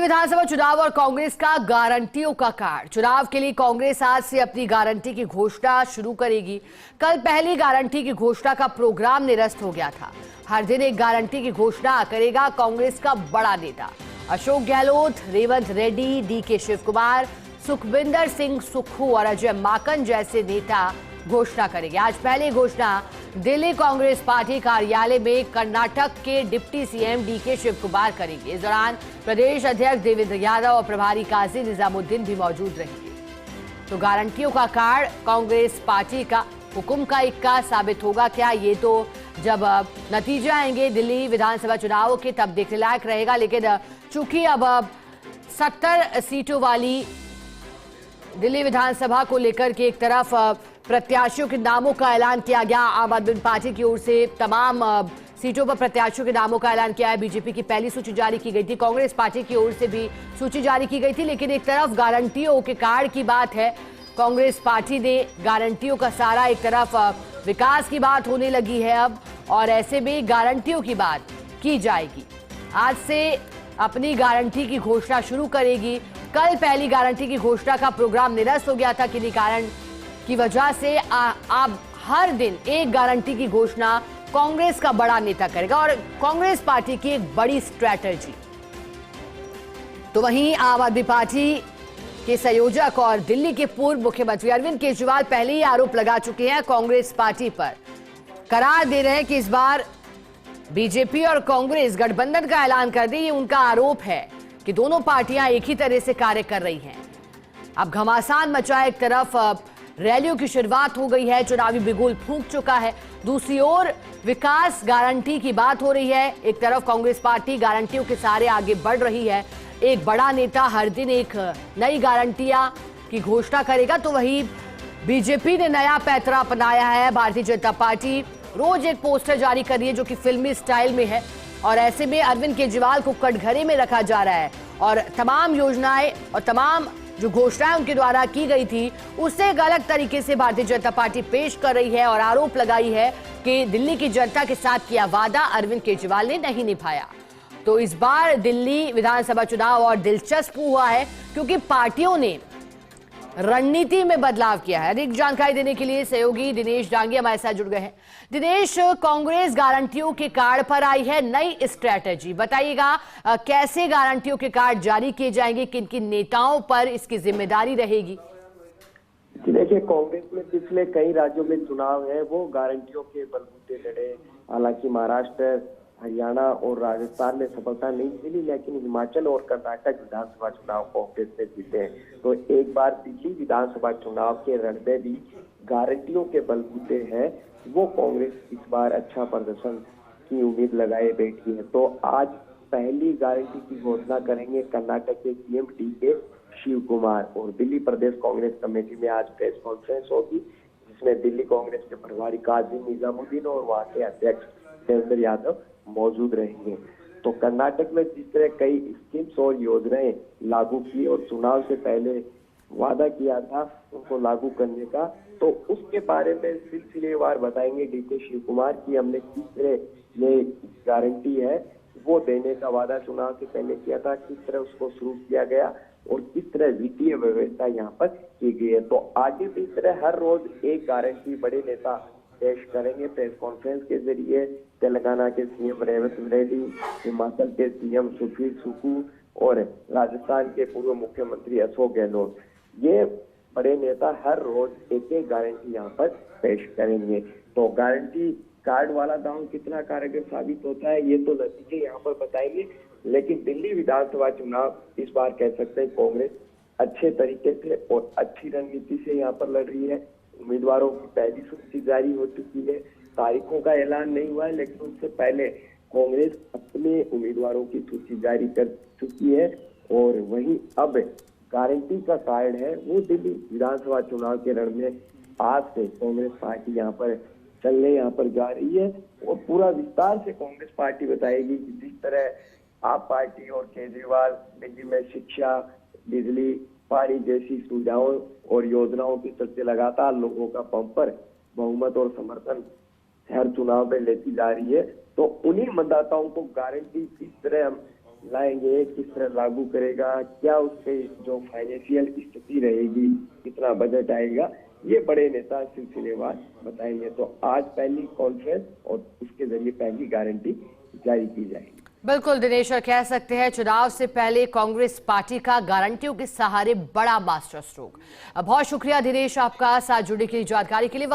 विधानसभा चुनाव और कांग्रेस का गारंटियों का कार्ड। चुनाव के लिए कांग्रेस आज से अपनी गारंटी की घोषणा शुरू करेगी। कल पहली गारंटी की घोषणा का प्रोग्राम निरस्त हो गया था। हर दिन एक गारंटी की घोषणा करेगा कांग्रेस का बड़ा नेता। अशोक गहलोत, रेवंत रेड्डी, डीके शिवकुमार, सुखविंदर सिंह सुक्खू और अजय माकन जैसे नेता घोषणा करेंगे। आज पहली घोषणा दिल्ली कांग्रेस पार्टी कार्यालय में कर्नाटक के डिप्टी सीएम डीके शिवकुमार करेंगे। इस दौरान प्रदेश अध्यक्ष देवेंद्र यादव और प्रभारी काजी निजामुद्दीन भी मौजूद रहेंगे। तो गारंटियों का कार्ड कांग्रेस पार्टी का हुक्म का इक्का साबित होगा क्या, ये तो जब नतीजे आएंगे दिल्ली विधानसभा चुनाव के तब देखने लायक रहेगा। लेकिन चूंकि अब 70 सीटों वाली दिल्ली विधानसभा को लेकर के एक तरफ प्रत्याशियों के नामों का ऐलान किया गया। आम आदमी पार्टी की ओर से तमाम सीटों पर प्रत्याशियों के नामों का ऐलान किया है। बीजेपी की पहली सूची जारी की गई थी, कांग्रेस पार्टी की ओर से भी सूची जारी की गई थी। लेकिन एक तरफ गारंटियों के कार्ड की बात है, कांग्रेस पार्टी ने गारंटियों का सारा, एक तरफ विकास की बात होने लगी है अब, और ऐसे में गारंटियों की बात की जाएगी। आज से अपनी गारंटी की घोषणा शुरू करेगी। कल पहली गारंटी की घोषणा का प्रोग्राम निरस्त हो गया था किन्हीं कारण की वजह से। अब हर दिन एक गारंटी की घोषणा कांग्रेस का बड़ा नेता करेगा और कांग्रेस पार्टी की एक बड़ी स्ट्रैटेजी। तो वहीं आम आदमी पार्टी के संयोजक और दिल्ली के पूर्व मुख्यमंत्री अरविंद केजरीवाल पहले ही आरोप लगा चुके हैं कांग्रेस पार्टी पर। करार दे रहे हैं कि इस बार बीजेपी और कांग्रेस गठबंधन का ऐलान कर दी। ये उनका आरोप है कि दोनों पार्टियां एक ही तरह से कार्य कर रही हैं। अब घमासान मचा, एक तरफ रैलियों की शुरुआत हो गई है, चुनावी बिगुल फूंक चुका है। दूसरी ओर विकास गारंटी की बात हो रही है। एक तरफ कांग्रेस पार्टी गारंटियों के सहारे आगे बढ़ रही है। एक बड़ा नेता हर दिन एक नई गारंटियां की घोषणा करेगा। तो वहीं बीजेपी ने नया पैतरा अपनाया है। भारतीय जनता पार्टी रोज एक पोस्टर जारी कर रही है जो कि फिल्मी स्टाइल में है, और ऐसे में अरविंद केजरीवाल को कटघरे में रखा जा रहा है और तमाम योजनाएं और तमाम जो घोषणाएं उनके द्वारा की गई थी उससे एक अलग तरीके से भारतीय जनता पार्टी पेश कर रही है और आरोप लगाई है कि दिल्ली की जनता के साथ किया वादा अरविंद केजरीवाल ने नहीं निभाया। तो इस बार दिल्ली विधानसभा चुनाव और दिलचस्प हुआ है क्योंकि पार्टियों ने रणनीति में बदलाव किया है। अधिक जानकारी देने के लिए सहयोगी दिनेश डांगिया हमारे साथ जुड़ गए हैं। दिनेश, कांग्रेस गारंटियों के कार्ड पर आई है नई स्ट्रैटेजी, बताइएगा कैसे गारंटियों के कार्ड जारी किए जाएंगे, किन किन नेताओं पर इसकी जिम्मेदारी रहेगी? देखिए, कांग्रेस में पिछले कई राज्यों में चुनाव है वो गारंटियों के बलबूते लड़े। हालांकि महाराष्ट्र, हरियाणा और राजस्थान में सफलता नहीं मिली, लेकिन हिमाचल और कर्नाटक विधानसभा चुनाव कांग्रेस ने जीते हैं। तो एक बार दिल्ली विधानसभा चुनाव के रण में भी गारंटियों के बलबूते हैं वो कांग्रेस इस बार अच्छा प्रदर्शन की उम्मीद लगाए बैठी है। तो आज पहली गारंटी की घोषणा करेंगे कर्नाटक के सीएम डीके शिवकुमार, और दिल्ली प्रदेश कांग्रेस कमेटी में आज प्रेस कॉन्फ्रेंस होगी जिसमें दिल्ली कांग्रेस के प्रभारी काजी निजामुद्दीन और वहां के अध्यक्ष देवेंद्र यादव मौजूद रहेंगे। तो कर्नाटक में जिस तरह कई स्कीम्स और योजनाएं लागू की और चुनाव से पहले वादा किया था उनको लागू करने का, तो उसके बारे में सिलसिलेवार बताएंगे डीके शिवकुमार की हमने किस तरह ये गारंटी है वो देने का वादा चुनाव से पहले किया था, किस तरह उसको शुरू किया गया और किस तरह वित्तीय व्यवस्था यहाँ पर की गई है। तो आगे भी इस तरह हर रोज एक गारंटी बड़े नेता पेश करेंगे प्रेस कॉन्फ्रेंस के जरिए। तेलंगाना के सीएम रेवंत रेड्डी, हिमाचल के सीएम सुखवीर सुक्खू और राजस्थान के पूर्व मुख्यमंत्री अशोक गहलोत, ये बड़े नेता हर रोज एक एक गारंटी यहाँ पर पेश करेंगे। तो गारंटी कार्ड वाला दांव कितना कारगर साबित होता है ये तो नतीजे यहाँ पर बताएंगे। लेकिन दिल्ली विधानसभा चुनाव इस बार कह सकते हैं कांग्रेस अच्छे तरीके से और अच्छी रणनीति से यहाँ पर लड़ रही है। उम्मीदवारों की पहली सूची जारी हो चुकी है, तारीखों का ऐलान नहीं हुआ है, लेकिन उससे पहले कांग्रेस अपने उम्मीदवारों की सूची जारी कर चुकी है। और वहीं अब गारंटी का कार्ड है वो दिल्ली विधानसभा चुनाव के रण में आज से कांग्रेस पार्टी यहाँ पर चलने यहाँ पर जा रही है और पूरा विस्तार से कांग्रेस पार्टी बताएगी कि जिस तरह आप पार्टी और केजरीवाल दिल्ली में शिक्षा, बिजली, पानी जैसी सुविधाओं और योजनाओं की चर्चा लगातार लोगों का बम्पर बहुमत और समर्थन हर चुनाव में लेती जा रही है। तो उन्हीं मतदाताओं को गारंटी किस तरह हम लाएंगे, किस तरह लागू करेगा, क्या उससे जो फाइनेंशियल स्थिति रहेगी, कितना बजट आएगा, ये बड़े नेता सिलसिलेवार बताएंगे। तो आज पहली कॉन्फ्रेंस और उसके जरिए पहली गारंटी जारी की जाएगी। बिल्कुल दिनेश, और कह सकते हैं चुनाव से पहले कांग्रेस पार्टी का गारंटियों के सहारे बड़ा मास्टर स्ट्रोक। बहुत शुक्रिया दिनेश आपका साथ जुड़ने की जानकारी के लिए।